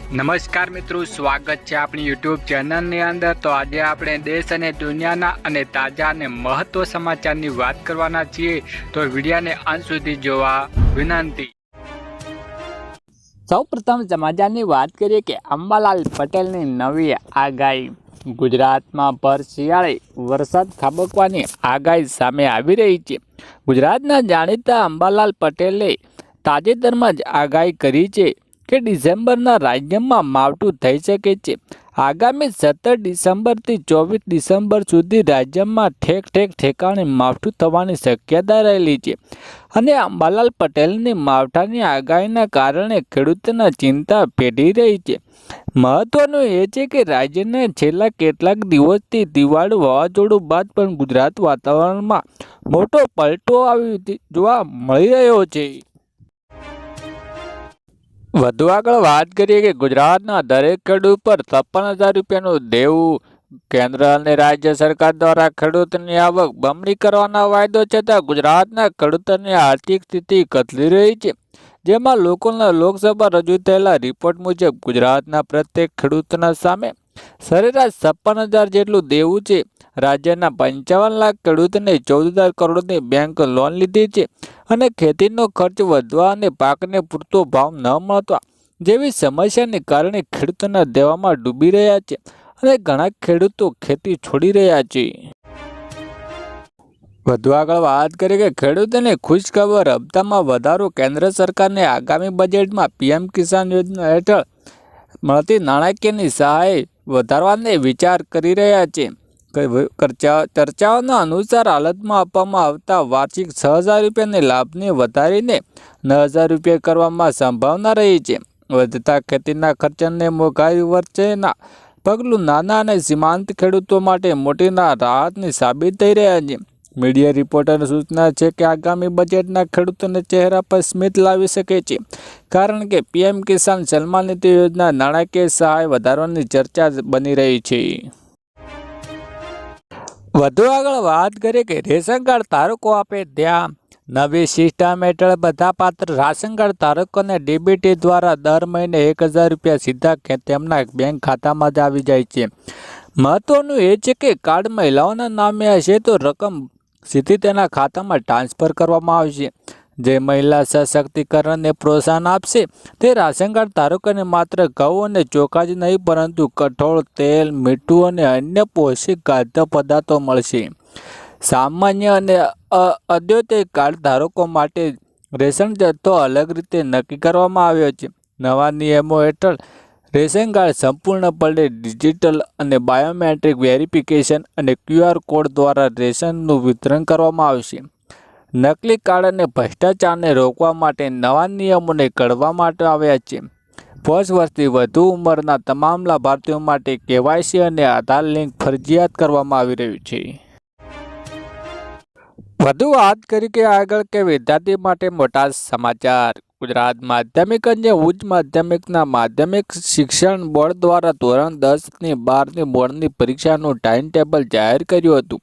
નમસ્કાર મિત્રો, સ્વાગત છે આપણી યુટ્યુબ ચેનલની અંદર। તો આજે આપણે દેશ અને દુનિયાના અને તાજા અને મહત્વ સમાચારની વાત કરવાના છીએ, તો વિડીયોને અંત સુધી જોવા વિનંતી। સૌપ્રથમ સમાચારની વાત કરીએ કે અંબાલાલ પટેલની નવી આગાહી। ગુજરાતમાં ભર શિયાળે વરસાદ ખાબકવાની આગાહી સામે આવી રહી છે। ગુજરાતના જાણીતા અંબાલાલ પટેલે તાજેતરમાં જ આગાહી કરી છે કે ડિસેમ્બરના રાજ્યમાં માવઠું થઈ શકે છે। આગામી 17 ડિસેમ્બરથી 24 ડિસેમ્બર સુધી રાજ્યમાં ઠેકાણે માવઠું થવાની શક્યતા રહેલી છે અને અંબાલાલ પટેલની માવઠાની આગાહીના કારણે ખેડૂતોને ચિંતા પેટી રહી છે। મહત્વનું એ છે કે રાજ્યના છેલ્લા કેટલાક દિવસથી દિવાળી વાવાઝોડું બાદ પણ ગુજરાત વાતાવરણમાં મોટો પલટો જોવા મળી રહ્યો છે। વધુ આગળ વાત કરીએ કે ગુજરાતના દરેક ખેડૂત પર 56,000 રૂપિયાનું દેવું। કેન્દ્ર અને રાજ્ય સરકાર દ્વારા ખેડૂતની આવક બમણી કરવાના વાયદો છતાં ગુજરાતના ખેડૂતોની આર્થિક સ્થિતિ કથળી રહી છે। જેમાં લોકસભા રજૂ થયેલા રિપોર્ટ મુજબ ગુજરાતના પ્રત્યેક ખેડૂતના સામે સરેરાશ 56,000 જેટલું દેવું છે। રાજ્યના 55 લાખ ખેડૂતોને 14,000 કરોડની બેંક લોન લીધી છે અને ખેતીનો ખર્ચ વધવા અને પાકને પૂરતો ભાવ ન મળવા જેવી સમસ્યાને કારણે ખેડૂતોના દેવામાં ડૂબી રહ્યા છે અને ઘણા ખેડૂતો ખેતી છોડી રહ્યા છે। વધુ આગળ વાત કરીએ કે ખેડૂતોને ખુશખબર, હપ્તામાં વધારો। કેન્દ્ર સરકારને આગામી બજેટમાં પીએમ કિસાન યોજના હેઠળ મળતી નાણાકીયની સહાય વધારવાને વિચાર કરી રહ્યા છે। ચર્ચાઓના અનુસાર હાલતમાં આપવામાં આવતા વાર્ષિક 6,000 રૂપિયાની લાભને વધારીને 9,000 રૂપિયા કરવામાં સંભાવના રહી છે। વધતા ખેતીના ખર્ચને મોંઘવારી વચ્ચેના પગલું નાના અને સીમાંત ખેડૂતો માટે મોટી રાહતની સાબિત થઈ રહ્યા છે। મીડિયા રિપોર્ટરની સૂચના છે કે આગામી બજેટના ખેડૂતોને ચહેરા પર સ્મિત લાવી શકે છે, કારણ કે પીએમ કિસાન સન્માન નિધિ યોજના નાણાકીય સહાય વધારવાની ચર્ચા બની રહી છે। વધુ આગળ વાત કરીએ કે રેશન કાર્ડ ધારકો આપે ધ્યાન। નવી સિસ્ટમ હેઠળ બધા પાત્ર રાશન કાર્ડ ધારકોને ડીબીટી દ્વારા દર મહિને 1,000 રૂપિયા સીધા તેમના બેંક ખાતામાં જ આવી જાય છે। મહત્વનું એ છે કે કાર્ડ મહિલાઓના નામે હશે તો રકમ સીધી તેના ખાતામાં ટ્રાન્સફર કરવામાં આવશે, જે મહિલા સશક્તિકરણને પ્રોત્સાહન આપશે। તે રાશન કાર્ડ ધારકોને માત્ર ઘઉં અને ચોખા જ નહીં પરંતુ કઠોળ, તેલ, મીઠું અને અન્ય પૌષ્ટિક ખાદ્ય પદાર્થો મળશે। સામાન્ય અને અદ્યતન કાર્ડ ધારકો માટે રેશન જથ્થો અલગ રીતે નક્કી કરવામાં આવ્યો છે। નવા નિયમો હેઠળ રેશન કાર્ડ સંપૂર્ણપણે ડિજિટલ અને બાયોમેટ્રિક વેરિફિકેશન અને QR કોડ દ્વારા રેશનનું વિતરણ કરવામાં આવશે। નકલી કાર્ડ અને ભ્રષ્ટાચારને રોકવા માટે નવા નિયમોને ઘડવામાં આવ્યા છે। 5 વર્ષથી વધુ ઉંમરના તમામ લાભાર્થીઓ માટે KYC અને આધાર લિંક ફરજિયાત કરવામાં આવી રહ્યું છે। વધુ વાત કરી કે આગળ કે વિદ્યાર્થી માટે મોટા સમાચાર। ગુજરાત માધ્યમિક અને ઉચ્ચ માધ્યમિકના માધ્યમિક શિક્ષણ બોર્ડ દ્વારા ધોરણ 10 ની 12ની બોર્ડની પરીક્ષાનું ટાઈમ ટેબલ જાહેર કર્યું હતું,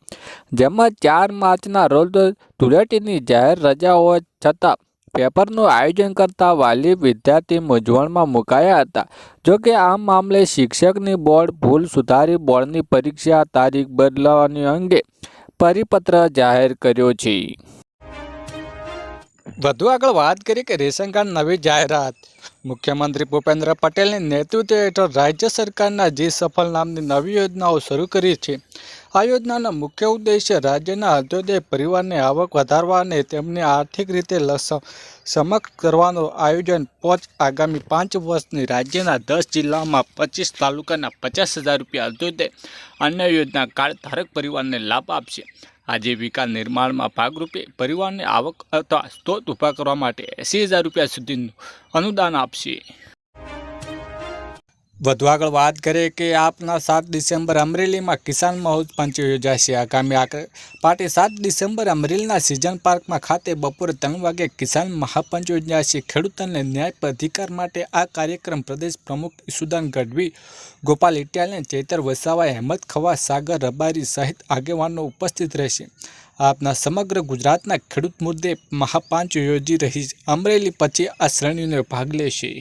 જેમાં 4 માર્ચના રોજ ધૂળેટીની જાહેર રજા હોવા છતાં પેપરનું આયોજન કરતા વાલી વિદ્યાર્થી મૂંઝવણમાં મુકાયા હતા। જોકે આ મામલે શિક્ષકની બોર્ડ ભૂલ સુધારી બોર્ડની પરીક્ષા તારીખ બદલવાની અંગે પરિપત્ર જાહેર કર્યો છે। વધુ આગળ વાત કરીએ કે રેશન કાર્ડ નવી જાહેરાત। મુખ્યમંત્રી ભૂપેન્દ્ર પટેલની નેતૃત્વ હેઠળ રાજ્ય સરકારના જે સફળ નામની નવી યોજનાઓ શરૂ કરી છે। આ યોજનાનો મુખ્ય ઉદ્દેશ્ય રાજ્યના અંત્યોદય પરિવારની આવક વધારવા અને તેમને આર્થિક રીતે સક્ષમ કરવાનું આયોજન આગામી 5 વર્ષની રાજ્યના 10 જિલ્લામાં 25 તાલુકાના 50,000 રૂપિયા અંત્યોદય અન્ય યોજના કાર્ડ ધારક પરિવારને લાભ આપશે। આજીવિકા નિર્માણમાં ભાગરૂપે પરિવારની આવક અથવા સ્ત્રોત ઊભા કરવા માટે 80,000 રૂપિયા સુધીનું અનુદાન આપશે। વધુ આગળ વાત કરીએ કે આપના 7 ડિસેમ્બર અમરેલીમાં કિસાન મહોત્સવ યોજાશે। આગામી પાર્ટી 7 ડિસેમ્બર અમરેલીના સિઝન પાર્કમાં ખાતે બપોરે 3 વાગે કિસાન મહાપંચ યોજાશે। ખેડૂતોને ન્યાય અધિકાર માટે આ કાર્યક્રમ પ્રદેશ પ્રમુખ ઈસુદાન ગઢવી, ગોપાલ ઇટાલિયન, ચૈતર વસાવા, હેમંત ખવા, સાગર રબારી સહિત આગેવાનો ઉપસ્થિત રહેશે। આપના સમગ્ર ગુજરાતના ખેડૂત મુદ્દે મહાપંચ યોજી રહી અમરેલી પછી આ શ્રેણીનો ભાગ લેશે।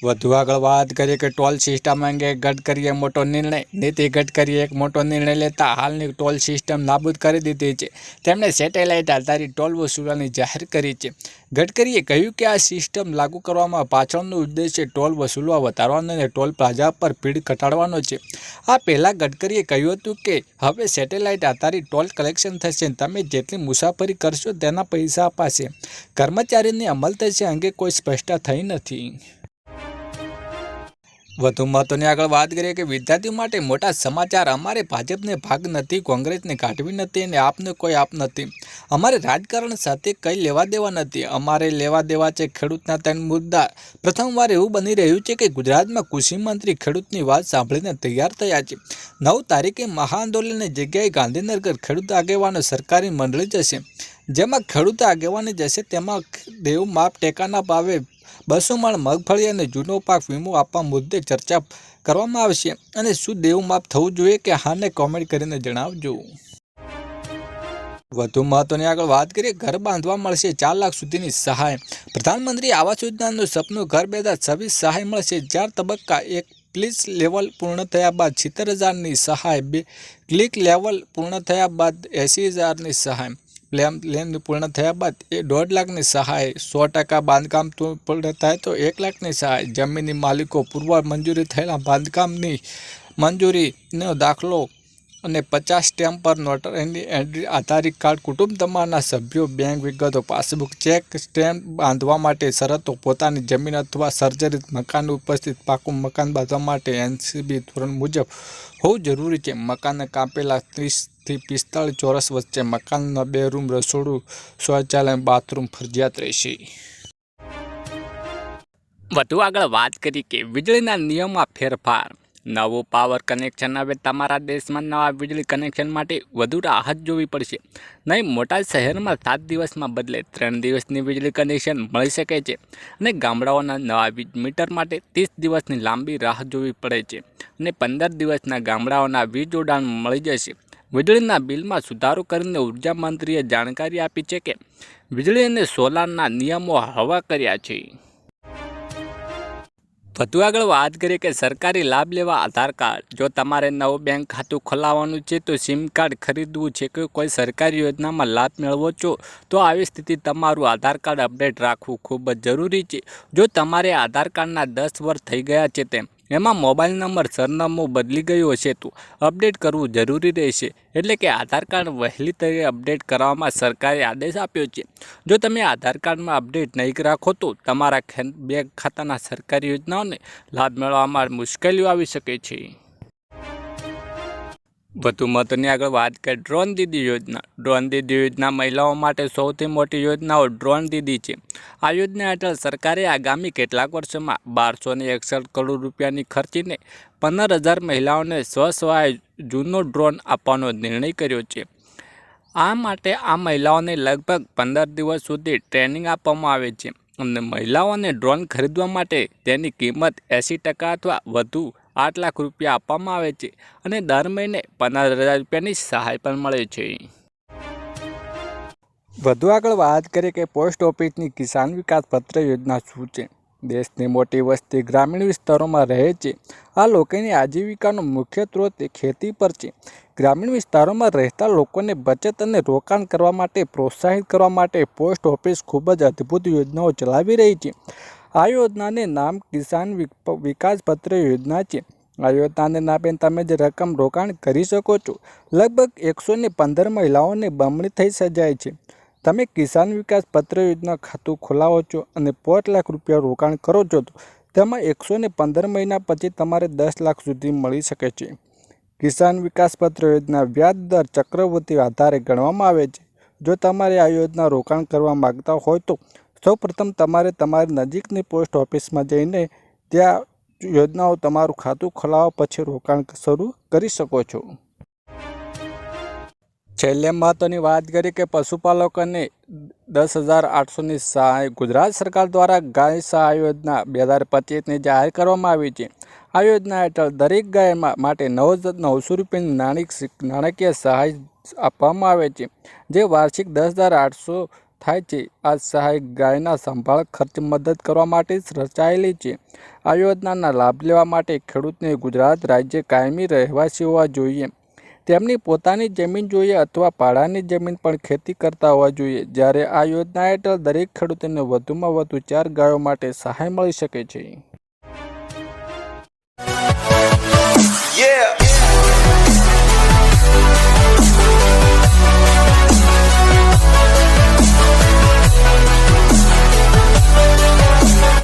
વધુ આગળ વાત કરીએ કે ટોલ સિસ્ટમ અંગે ગડકરીએ મોટો નિર્ણય. નીતિન ગડકરીએ એક મોટો નિર્ણય લેતા હાલની ટોલ સિસ્ટમ નાબૂદ કરી દીધી છે. તેમણે સેટેલાઇટ આધારિત ટોલ વસૂલવાની જાહેર કરી છે. ગડકરીએ કહ્યું કે આ સિસ્ટમ લાગુ કરવામાં પાછળનો ઉદ્દેશ્ય ટોલ વસૂલવા વધારવાનો અને ટોલ પ્લાઝા પર ભીડ ઘટાડવાનો છે. આ પહેલાં ગડકરીએ કહ્યું હતું કે હવે સેટેલાઇટ આધારિત ટોલ કલેક્શન થશે. તમે જેટલી મુસાફરી કરશો તેના પૈસા અપાશે. કર્મચારીને અમલ થશે અંગે કોઈ સ્પષ્ટતા થઈ નથી. વધુ મહત્વની આગળ વાત કરીએ કે વિદ્યાર્થીઓ માટે મોટા સમાચાર. અમારે ભાજપને ભાગ નથી, કોંગ્રેસને કાઢવી નથી અને આપને કોઈ આપ નથી. અમારે રાજકારણ સાથે કંઈ લેવા દેવા નથી. અમારે લેવા દેવા છે ખેડૂતના 3 મુદ્દા. પ્રથમવાર એવું બની રહ્યું છે કે ગુજરાતમાં કૃષિ મંત્રી ખેડૂતની વાત સાંભળીને તૈયાર થયા છે. 9 તારીખે મહાઆંદોલનની જગ્યાએ ગાંધીનગર ખેડૂત આગેવાનો સરકારી મંડળી જશે. જેમાં ખેડૂત આગેવાની જશે. તેમાં દેવું માપ ટેકાના ભાવે 200 મણ મગફળી અને જૂનો પાક વીમો આપવા મુદ્દે ચર્ચા કરવામાં આવશે. અને શું દેવું માફ થવું જોઈએ કે હાને કોમેન્ટ કરીને જણાવજો. વધુ મહત્વની આગળ વાત કરીએ ઘર બાંધવા મળશે 4 લાખ સુધીની સહાય. પ્રધાનમંત્રી આવાસ યોજનાનું સપનું ઘર 2026 સહાય મળશે. 4 તબક્કા. 1 ક્લિક લેવલ પૂર્ણ થયા બાદ 70,000ની સહાય. 2 ક્લિક લેવલ પૂર્ણ થયા બાદ 80,000ની સહાય. પ્લેન પૂર્ણ થયા બાદ 1.5 લાખની સહાય. 100% બાંધકામ પૂર્ણ થાય તો 1 લાખની સહાય. જમીનની માલિકો પૂર્વ મંજૂરી થયેલા બાંધકામની મંજૂરીનો દાખલો અને 50 સ્ટેમ્પ પર નોટરીની એન્ટ્રી, આધાર કાર્ડ, કુટુંબ તમારના સભ્યો, બેંક વિગતો, પાસબુક, ચેક, સ્ટેમ્પ. બાંધવા માટે શરતો. પોતાની જમીન અથવા સર્જરિત મકાન ઉપસ્થિત પાકું મકાન બાંધવા માટે NCB ધોરણ મુજબ હોવું જરૂરી છે. મકાનને કાપેલા 30 થી 45 ચોરસ વચ્ચે મકાનના 2 રૂમ, રસોડું, શૌચાલય, બાથરૂમ ફરજિયાત રહેશે. વધુ આગળ વાત કરી કે વીજળીના નિયમમાં ફેરફાર. નવું પાવર કનેક્શન. હવે તમારા દેશમાં નવા વીજળી કનેક્શન માટે વધુ રાહત જોવી પડશે નહીં. મોટા શહેરમાં 7 દિવસમાં બદલે 3 દિવસની વીજળી કનેક્શન મળી શકે છે અને ગામડાઓના નવા વીજ મીટર માટે 30 દિવસની લાંબી રાહ જોવી પડે છે અને 15 દિવસના ગામડાઓના વીજ જોડાણ મળી જશે. વીજળીના બિલમાં સુધારો કરીને ઉર્જા મંત્રીએ જાણકારી આપી છે કે વીજળી અને સોલારના નિયમો હળવા કર્યા છે. વધુ આગળ વાત કરીએ કે સરકારી લાભ લેવા આધાર કાર્ડ. જો તમારે નવું બેંક ખાતું ખોલાવવાનું છે તો સિમ કાર્ડ ખરીદવું છે કે કોઈ સરકારી યોજનામાં લાભ મેળવો છો તો આવી સ્થિતિ તમારું આધાર કાર્ડ અપડેટ રાખવું ખૂબ જ જરૂરી છે. જો તમારે આધાર કાર્ડના 10 વર્ષ થઈ ગયા છે તેમ એમાં મોબાઈલ નંબર સરનામું બદલી ગયું હશે તો અપડેટ કરવું જરૂરી રહેશે. એટલે કે આધાર કાર્ડ વહેલી તરીકે અપડેટ કરવામાં સરકારે આદેશ આપ્યો છે. જો તમે આધાર કાર્ડમાં અપડેટ નહીં રાખો તો તમારા બેંક ખાતાના સરકારી યોજનાઓને લાભ મેળવવામાં મુશ્કેલીઓ આવી શકે છે. વધુ મહત્વની આગળ વાત કરીએ ડ્રોન દીદી યોજના. ડ્રોન દીદી યોજના મહિલાઓ માટે સૌથી મોટી યોજનાઓ ડ્રોન દીદી છે. આ યોજના હેઠળ સરકારે આગામી કેટલાક વર્ષોમાં 1261 કરોડ રૂપિયાની ખર્ચીને 15,000 મહિલાઓને સ્વસહાય જૂનો ડ્રોન આપવાનો નિર્ણય કર્યો છે. આ માટે આ મહિલાઓને લગભગ 15 દિવસ સુધી ટ્રેનિંગ આપવામાં આવે છે અને મહિલાઓને ડ્રોન ખરીદવા માટે તેની કિંમત 80% અથવા વધુ 8 લાખ રૂપિયા આપવામાં આવે છે અને દર મહિને 15,000 રૂપિયાની સહાય પણ મળે છે. વધુ આગળ વાત કરીએ કે પોસ્ટ ઓફિસની કિસાન વિકાસ પત્ર યોજના શું છે. દેશની મોટી વસ્તી ગ્રામીણ વિસ્તારોમાં રહે છે. આ લોકોની આજીવિકાનો મુખ્ય સ્ત્રોત ખેતી પર છે. ગ્રામીણ વિસ્તારોમાં રહેતા લોકોને બચત અને રોકાણ કરવા માટે પ્રોત્સાહિત કરવા માટે પોસ્ટ ઓફિસ ખૂબ જ અદ્ભુત યોજનાઓ ચલાવી રહી છે. આ યોજનાને નામ કિસાન વિકાસ પત્ર યોજના છે. આ યોજનાને નામે તમે જે રકમ રોકાણ કરી શકો છો લગભગ 115 મહિલાઓને બમણી થઈ જાય છે. તમે કિસાન વિકાસ પત્ર યોજના ખાતું ખોલાવો છો અને 5 લાખ રૂપિયા રોકાણ કરો છો તો તેમાં 115 મહિના પછી તમારે 10 લાખ સુધી મળી શકે છે. કિસાન વિકાસ પત્ર યોજના વ્યાજ દર ચક્રવૃદ્ધિ આધારે ગણવામાં આવે છે. જો તમારે આ યોજના રોકાણ કરવા માગતા હોય તો સૌપ્રથમ તમારે તમારી નજીકની પોસ્ટ ઓફિસમાં જઈને ત્યાં યોજનાઓ તમારું ખાતું ખોલાવવા પછી રોકાણ શરૂ કરી શકો છો. છેલ્લે મહત્વની વાત કરીએ કે પશુપાલકોને 10,800ની સહાય. ગુજરાત સરકાર દ્વારા ગાય સહાય યોજના 2025ની જાહેર કરવામાં આવી છે. આ યોજના હેઠળ દરેક ગાય માટે 900 રૂપિયાની નાણાકીય સહાય આપવામાં આવે છે જે વાર્ષિક 10,800 થાય છે. આ સહાય ગાયના સંભાળ ખર્ચ મદદ કરવા માટે રચાયેલી છે. આ યોજનાના લાભ લેવા માટે ખેડૂતને ગુજરાત રાજ્ય કાયમી રહેવાસી હોવા જોઈએ, તેમની પોતાની જમીન જોઈએ અથવા ભાડાની જમીન પણ ખેતી કરતા હોવા જોઈએ. જ્યારે આ યોજના હેઠળ દરેક ખેડૂતોને વધુમાં વધુ 4 ગાયો માટે સહાય મળી શકે છે. Yeah.